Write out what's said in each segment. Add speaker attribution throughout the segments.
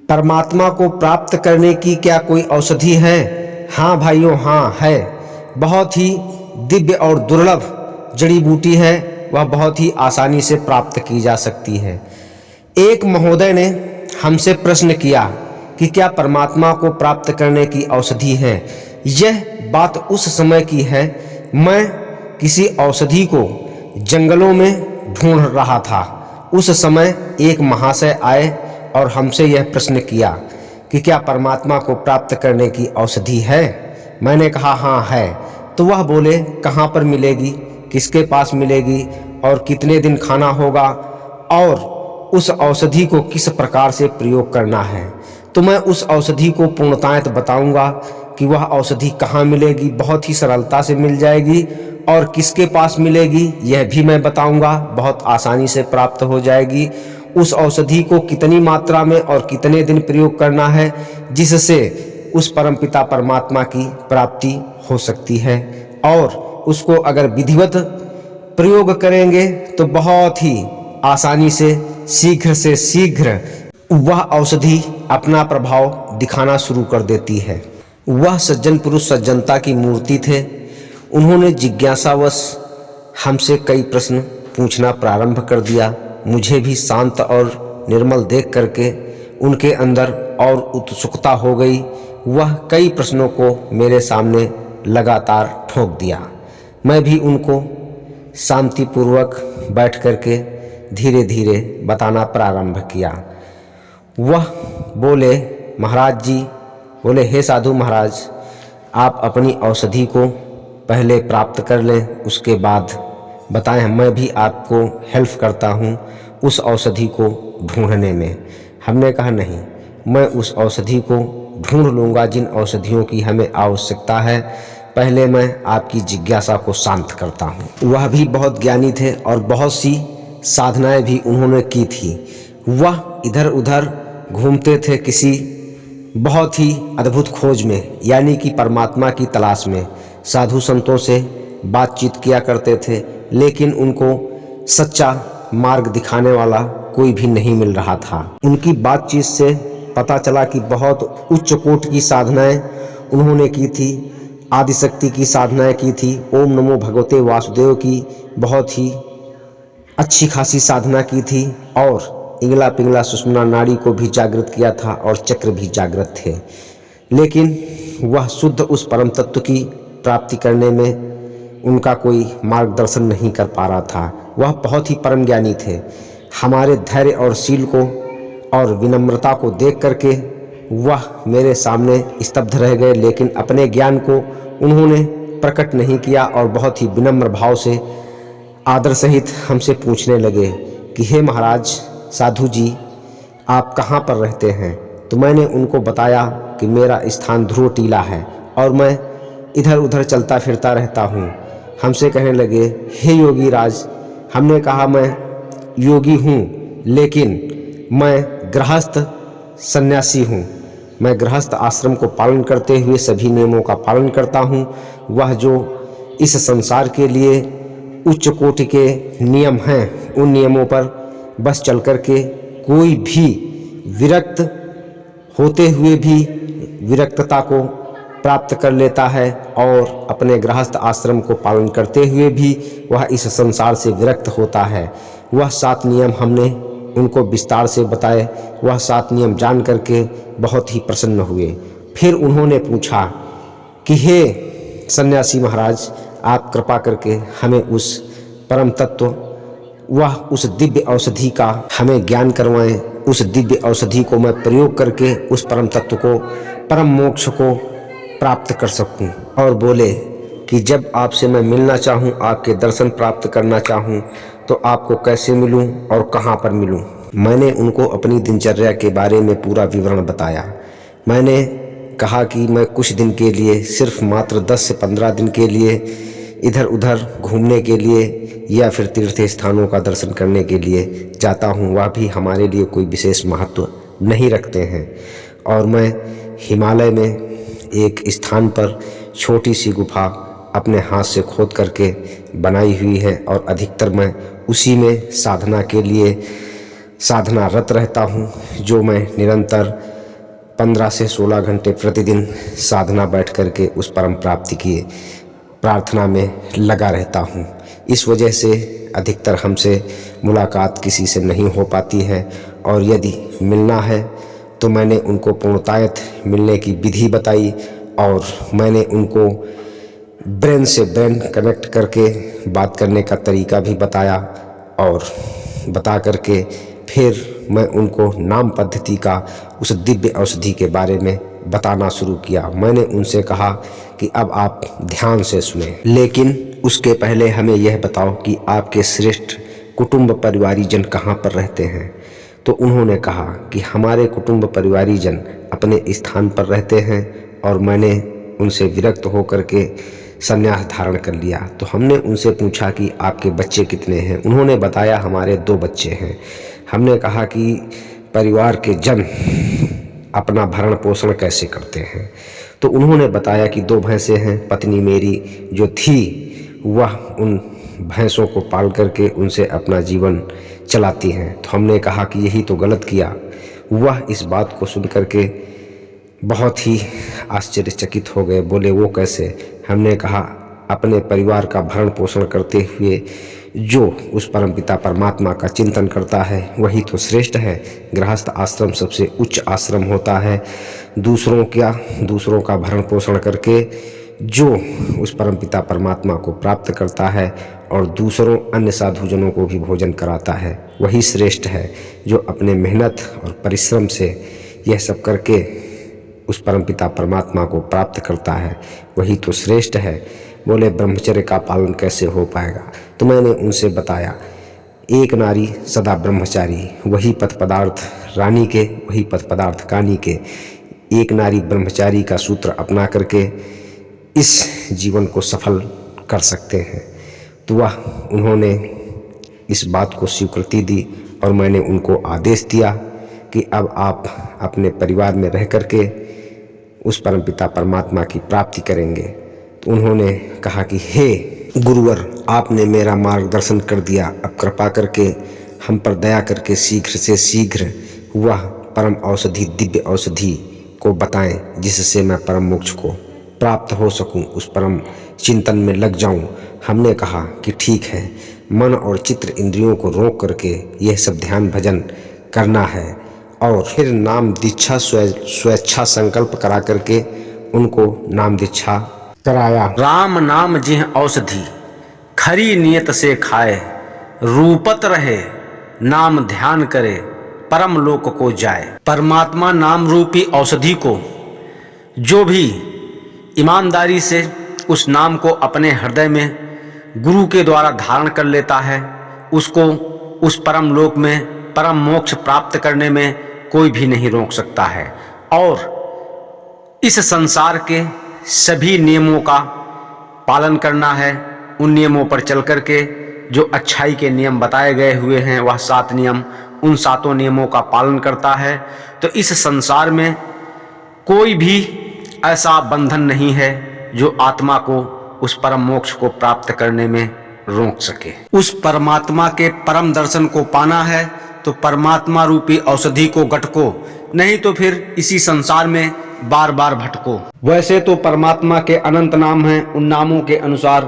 Speaker 1: परमात्मा को प्राप्त करने की क्या कोई औषधि है? हाँ भाइयों, हाँ है। बहुत ही दिव्य और दुर्लभ जड़ी बूटी है, वह बहुत ही आसानी से प्राप्त की जा सकती है। एक महोदय ने हमसे प्रश्न किया कि क्या परमात्मा को प्राप्त करने की औषधि है? यह बात उस समय की है, मैं किसी औषधि को जंगलों में ढूंढ रहा था। उस समय एक महाशय आए और हमसे यह प्रश्न किया कि क्या परमात्मा को प्राप्त करने की औषधि है? मैंने कहा हाँ है। तो वह बोले कहाँ पर मिलेगी, किसके पास मिलेगी और कितने दिन खाना होगा और उस औषधि को किस प्रकार से प्रयोग करना है। तो मैं उस औषधि को पूर्णतः बताऊंगा कि वह औषधि कहाँ मिलेगी, बहुत ही सरलता से मिल जाएगी, और किसके पास मिलेगी यह भी मैं बताऊंगा, बहुत आसानी से प्राप्त हो जाएगी। उस औषधि को कितनी मात्रा में और कितने दिन प्रयोग करना है, जिससे उस परमपिता परमात्मा की प्राप्ति हो सकती है। और उसको अगर विधिवत प्रयोग करेंगे तो बहुत ही आसानी से शीघ्र वह औषधि अपना प्रभाव दिखाना शुरू कर देती है। वह सज्जन पुरुष सज्जनता की मूर्ति थे। उन्होंने जिज्ञासावश हमसे कई प्रश्न पूछना प्रारंभ कर दिया। मुझे भी शांत और निर्मल देख करके उनके अंदर और उत्सुकता हो गई। वह कई प्रश्नों को मेरे सामने लगातार ठोक दिया। मैं भी उनको शांतिपूर्वक बैठ करके धीरे धीरे बताना प्रारंभ किया। वह बोले महाराज जी, बोले हे साधु महाराज, आप अपनी औषधि को पहले प्राप्त कर लें, उसके बाद बताएं, मैं भी आपको हेल्प करता हूँ उस औषधि को ढूंढने में। हमने कहा नहीं, मैं उस औषधि को ढूंढ लूँगा जिन औषधियों की हमें आवश्यकता है। पहले मैं आपकी जिज्ञासा को शांत करता हूँ। वह भी बहुत ज्ञानी थे और बहुत सी साधनाएं भी उन्होंने की थी। वह इधर उधर घूमते थे किसी बहुत ही अद्भुत खोज में, यानी कि परमात्मा की तलाश में। साधु संतों से बातचीत किया करते थे, लेकिन उनको सच्चा मार्ग दिखाने वाला कोई भी नहीं मिल रहा था। उनकी बातचीत से पता चला कि बहुत उच्च कोटि की साधनाएं उन्होंने की थी, आदिशक्ति की साधनाएं की थी, ओम नमो भगवते वासुदेव की बहुत ही अच्छी खासी साधना की थी, और इंगला पिंगला सुषुम्ना नाड़ी को भी जागृत किया था और चक्र भी जागृत थे। लेकिन वह शुद्ध उस परम तत्व की प्राप्ति करने में उनका कोई मार्गदर्शन नहीं कर पा रहा था। वह बहुत ही परम ज्ञानी थे। हमारे धैर्य और शील को और विनम्रता को देख करके वह मेरे सामने स्तब्ध रह गए, लेकिन अपने ज्ञान को उन्होंने प्रकट नहीं किया और बहुत ही विनम्र भाव से आदर सहित हमसे पूछने लगे कि हे महाराज साधु जी, आप कहाँ पर रहते हैं? तो मैंने उनको बताया कि मेरा स्थान ध्रुव टीला है और मैं इधर उधर चलता फिरता रहता हूँ। हमसे कहने लगे हे योगी राज। हमने कहा मैं योगी हूँ, लेकिन मैं गृहस्थ सन्यासी हूँ। मैं गृहस्थ आश्रम को पालन करते हुए सभी नियमों का पालन करता हूँ। वह जो इस संसार के लिए उच्च कोटि के नियम हैं, उन नियमों पर बस चल कर के कोई भी विरक्त होते हुए भी विरक्तता को प्राप्त कर लेता है, और अपने गृहस्थ आश्रम को पालन करते हुए भी वह इस संसार से विरक्त होता है। वह 7 नियम हमने उनको विस्तार से बताए। वह 7 नियम जान करके बहुत ही प्रसन्न हुए। फिर उन्होंने पूछा कि हे सन्यासी महाराज, आप कृपा करके हमें उस परम तत्व, वह उस दिव्य औषधि का हमें ज्ञान करवाएं। उस दिव्य औषधि को मैं प्रयोग करके उस परम तत्व को, परम मोक्ष को प्राप्त कर सकूं। और बोले कि जब आपसे मैं मिलना चाहूं, आपके दर्शन प्राप्त करना चाहूं, तो आपको कैसे मिलूं और कहां पर मिलूं? मैंने उनको अपनी दिनचर्या के बारे में पूरा विवरण बताया। मैंने कहा कि मैं कुछ दिन के लिए, सिर्फ मात्र 10 से 15 दिन के लिए इधर उधर घूमने के लिए या फिर तीर्थ स्थानों का दर्शन करने के लिए जाता हूँ, वह भी हमारे लिए कोई विशेष महत्व नहीं रखते हैं। और मैं हिमालय में एक स्थान पर छोटी सी गुफा अपने हाथ से खोद करके बनाई हुई है, और अधिकतर मैं उसी में साधना के लिए साधनारत रहता हूँ, जो मैं निरंतर 15 से 16 घंटे प्रतिदिन साधना बैठ करके उस परम प्राप्ति की प्रार्थना में लगा रहता हूँ। इस वजह से अधिकतर हमसे मुलाकात किसी से नहीं हो पाती है, और यदि मिलना है तो मैंने उनको पूर्णतायत मिलने की विधि बताई, और मैंने उनको ब्रेन से ब्रेन कनेक्ट करके बात करने का तरीका भी बताया, और बता करके फिर मैं उनको नाम पद्धति का उस दिव्य औषधि के बारे में बताना शुरू किया। मैंने उनसे कहा कि अब आप ध्यान से सुने, लेकिन उसके पहले हमें यह बताओ कि आपके श्रेष्ठ कुटुंब परिवारीजन कहाँ पर रहते हैं। तो उन्होंने कहा कि हमारे कुटुंब परिवारीजन अपने स्थान पर रहते हैं, और मैंने उनसे विरक्त होकर के संन्यास धारण कर लिया। तो हमने उनसे पूछा कि आपके बच्चे कितने हैं। उन्होंने बताया हमारे 2 बच्चे हैं। हमने कहा कि परिवार के जन अपना भरण पोषण कैसे करते हैं। तो उन्होंने बताया कि 2 भैंसें हैं। पत्नी मेरी जो थी वह उन भैंसों को पाल करके उनसे अपना जीवन चलाती हैं। तो हमने कहा कि यही तो गलत किया। वह इस बात को सुन करके बहुत ही आश्चर्यचकित हो गए। बोले वो कैसे। हमने कहा अपने परिवार का भरण पोषण करते हुए जो उस परमपिता परमात्मा का चिंतन करता है वही तो श्रेष्ठ है। गृहस्थ आश्रम सबसे उच्च आश्रम होता है। दूसरों का भरण पोषण करके जो उस परमपिता परमात्मा को प्राप्त करता है और दूसरों अन्य साधुजनों को भी भोजन कराता है, वही श्रेष्ठ है। जो अपने मेहनत और परिश्रम से यह सब करके उस परमपिता परमात्मा को प्राप्त करता है, वही तो श्रेष्ठ है। बोले ब्रह्मचर्य का पालन कैसे हो पाएगा। तो मैंने उनसे बताया एक नारी सदा ब्रह्मचारी, वही पथ पदार्थ रानी के, वही पथ पदार्थ कानी के। एक नारी ब्रह्मचारी का सूत्र अपना करके इस जीवन को सफल कर सकते हैं। तो उन्होंने इस बात को स्वीकृति दी, और मैंने उनको आदेश दिया कि अब आप अपने परिवार में रह करके उस परमपिता परमात्मा की प्राप्ति करेंगे। तो उन्होंने कहा कि हे गुरुवर, आपने मेरा मार्गदर्शन कर दिया, अब कृपा करके हम पर दया करके शीघ्र से शीघ्र वह परम औषधि, दिव्य औषधि को बताएं जिससे मैं परम मोक्ष को प्राप्त हो सकूं, उस परम चिंतन में लग जाऊं। हमने कहा कि ठीक है, मन और चित्र इंद्रियों को रोक करके यह सब ध्यान भजन करना है, और फिर नाम दीक्षा स्वेच्छा संकल्प करा करके उनको नाम दीक्षा कराया।
Speaker 2: राम नाम जिह औषधि खरी नियत से खाए, रूपत रहे नाम ध्यान करे परम लोक को जाए। परमात्मा नाम रूपी औषधि को जो भी ईमानदारी से उस नाम को अपने हृदय में गुरु के द्वारा धारण कर लेता है, उसको उस परम लोक में परम मोक्ष प्राप्त करने में कोई भी नहीं रोक सकता है। और इस संसार के सभी नियमों का पालन करना है। उन नियमों पर चल करके जो अच्छाई के नियम बताए गए हुए हैं, वह 7 नियम, उन 7 नियमों का पालन करता है, तो इस संसार में कोई भी ऐसा बंधन नहीं है जो आत्मा को उस परम मोक्ष को प्राप्त करने में रोक सके। उस परमात्मा के परम दर्शन को पाना है तो परमात्मा रूपी औषधि को गटको, नहीं तो फिर इसी संसार में बार बार भटको। वैसे तो परमात्मा के अनंत नाम हैं, उन नामों के अनुसार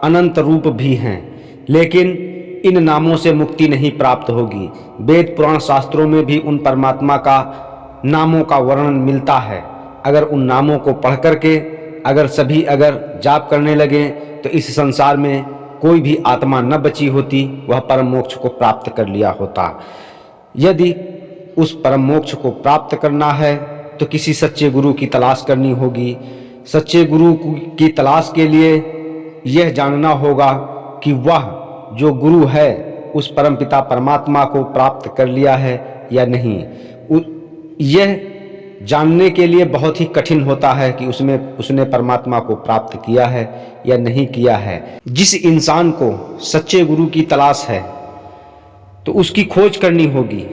Speaker 2: अनंत रूप भी हैं, लेकिन इन नामों से मुक्ति नहीं प्राप्त होगी। वेद पुराण शास्त्रों में भी उन परमात्मा का नामों का वर्णन मिलता है। अगर उन नामों को पढ़ करके अगर जाप करने लगे तो इस संसार में कोई भी आत्मा न बची होती, वह परम मोक्ष को प्राप्त कर लिया होता। यदि उस परम मोक्ष को प्राप्त करना है तो किसी सच्चे गुरु की तलाश करनी होगी। सच्चे गुरु की तलाश के लिए यह जानना होगा कि वह जो गुरु है उस परमपिता परमात्मा को प्राप्त कर लिया है या नहीं। यह जानने के लिए बहुत ही कठिन होता है कि उसने परमात्मा को प्राप्त किया है या नहीं किया है। जिस इंसान को सच्चे गुरु की तलाश है तो उसकी खोज करनी होगी,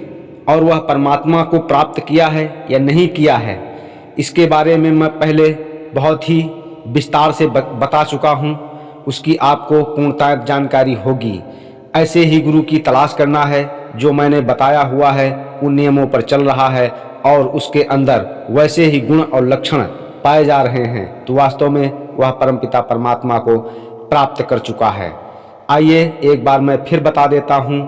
Speaker 2: और वह परमात्मा को प्राप्त किया है या नहीं किया है, इसके बारे में मैं पहले बहुत ही विस्तार से बता चुका हूँ। उसकी आपको पूर्णतः जानकारी होगी। ऐसे ही गुरु की तलाश करना है जो मैंने बताया हुआ है, उन नियमों पर चल रहा है
Speaker 1: और उसके अंदर वैसे ही गुण और लक्षण पाए जा रहे हैं तो वास्तव में वह परमपिता परमात्मा को प्राप्त कर चुका है। आइए एक बार मैं फिर बता देता हूँ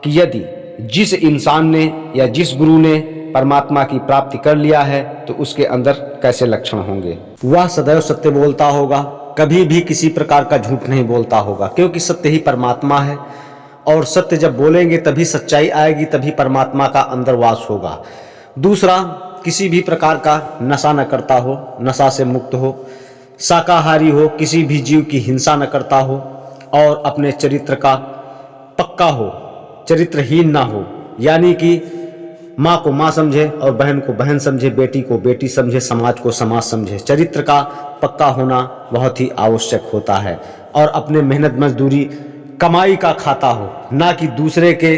Speaker 1: कि यदि जिस इंसान ने या जिस गुरु ने परमात्मा की प्राप्ति कर लिया है तो उसके अंदर कैसे लक्षण होंगे। वह सदैव सत्य बोलता होगा, कभी भी किसी प्रकार का झूठ नहीं बोलता होगा, क्योंकि सत्य ही परमात्मा है और सत्य जब बोलेंगे तभी सच्चाई आएगी, तभी परमात्मा का अंदर वास होगा। दूसरा, किसी भी प्रकार का नशा न करता हो, नशा से मुक्त हो, शाकाहारी हो, किसी भी जीव की हिंसा न करता हो और अपने चरित्र का पक्का हो, चरित्रहीन ना हो, यानी कि माँ को माँ समझे और बहन को बहन समझे, बेटी को बेटी समझे, समाज को समाज समझे। चरित्र का पक्का होना बहुत ही आवश्यक होता है और अपने मेहनत मजदूरी कमाई का खाता हो, ना कि दूसरे के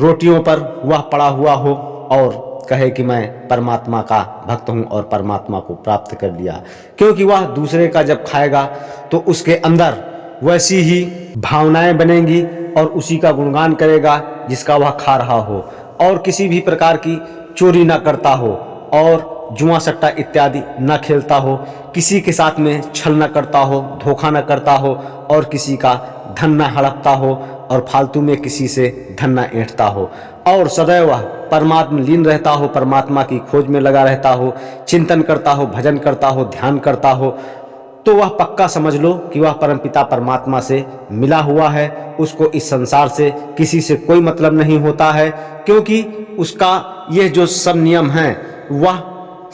Speaker 1: रोटियों पर वह पड़ा हुआ हो और कहे कि मैं परमात्मा का भक्त हूँ और परमात्मा को प्राप्त कर लिया। क्योंकि वह दूसरे का जब खाएगा तो उसके अंदर वैसी ही भावनाएं बनेंगी और उसी का गुणगान करेगा जिसका वह खा रहा हो, और किसी भी प्रकार की चोरी ना करता हो और जुआ सट्टा इत्यादि न खेलता हो, किसी के साथ में छल न करता हो, धोखा न करता हो और किसी का धन न हड़पता हो और फालतू में किसी से धन न ऐंठता हो और सदैव वह परमात्मा लीन रहता हो, परमात्मा की खोज में लगा रहता हो, चिंतन करता हो, भजन करता हो, ध्यान करता हो, तो वह पक्का समझ लो कि वह परमपिता परमात्मा से मिला हुआ है। उसको इस संसार से किसी से कोई मतलब नहीं होता है, क्योंकि उसका यह जो सब नियम हैं वह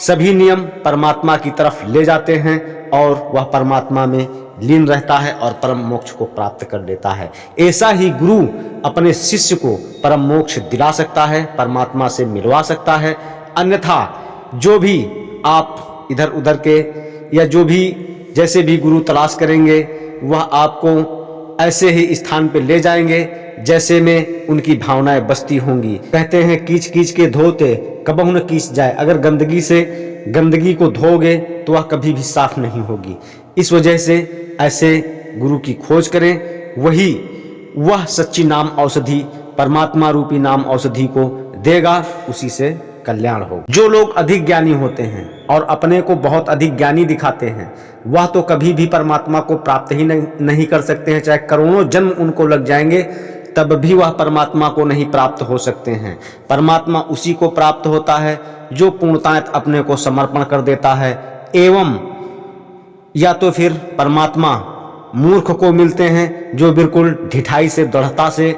Speaker 1: सभी नियम परमात्मा की तरफ ले जाते हैं और वह परमात्मा में लीन रहता है और परम मोक्ष को प्राप्त कर लेता है। ऐसा ही गुरु अपने शिष्य को परम मोक्ष दिला सकता है, परमात्मा से मिलवा सकता है। अन्यथा जो भी आप इधर उधर के या जो भी जैसे भी गुरु तलाश करेंगे वह आपको ऐसे ही स्थान पे ले जाएंगे जैसे में उनकी भावनाएं बसती होंगी। कहते हैं कीच कीच के धोते कबहु न कीच जाए। अगर गंदगी से गंदगी को धोगे तो वह कभी भी साफ नहीं होगी। इस वजह से ऐसे गुरु की खोज करें, वह सच्ची नाम औषधि परमात्मा रूपी नाम औषधि को देगा, उसी से कल्याण हो। जो लोग अधिक ज्ञानी होते हैं और अपने को बहुत अधिक ज्ञानी दिखाते हैं वह तो कभी भी परमात्मा को प्राप्त ही नहीं कर सकते हैं। चाहे करोड़ों जन्म उनको लग जाएंगे तब भी वह परमात्मा को नहीं प्राप्त हो सकते हैं। परमात्मा उसी को प्राप्त होता है जो पूर्णतः अपने को समर्पण कर देता है। एवं या तो फिर परमात्मा मूर्ख को मिलते हैं जो बिल्कुल ढिठाई से, दृढ़ता से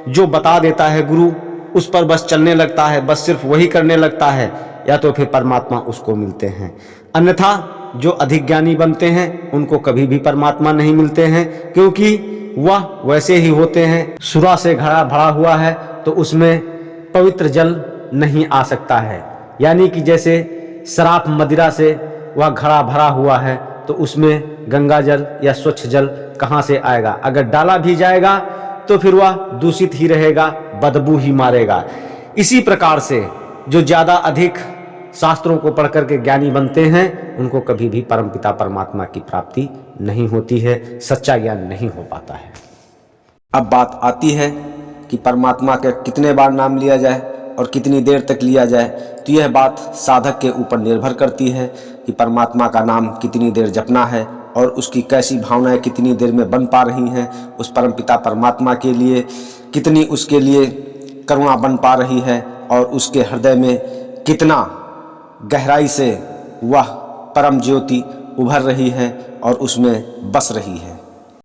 Speaker 1: जो बता देता है गुरु उस पर बस चलने लगता है, बस सिर्फ वही करने लगता है, या तो फिर परमात्मा उसको मिलते हैं। अन्यथा जो अधिक ज्ञानी बनते हैं उनको कभी भी परमात्मा नहीं मिलते हैं, क्योंकि वह वैसे ही होते हैं। सुरा से घड़ा भरा हुआ है तो उसमें पवित्र जल नहीं आ सकता है, यानी कि जैसे शराब मदिरा से वह घड़ा भरा हुआ है तो उसमें गंगा जल या स्वच्छ जल कहाँ से आएगा। अगर डाला भी जाएगा तो फिर वह दूषित ही रहेगा, बदबू ही मारेगा। इसी प्रकार से जो ज़्यादा अधिक शास्त्रों को पढ़ करके ज्ञानी बनते हैं उनको कभी भी परमपिता परमात्मा की प्राप्ति नहीं होती है, सच्चा ज्ञान नहीं हो पाता है। अब बात आती है कि परमात्मा के कितने बार नाम लिया जाए और कितनी देर तक लिया जाए, तो यह बात साधक के ऊपर निर्भर करती है कि परमात्मा का नाम कितनी देर जपना है और उसकी कैसी भावनाएं कितनी देर में बन पा रही हैं, उस परमपिता परमात्मा के लिए कितनी उसके लिए करुणा बन पा रही है और उसके हृदय में कितना गहराई से वह परम ज्योति उभर रही है और उसमें बस रही है।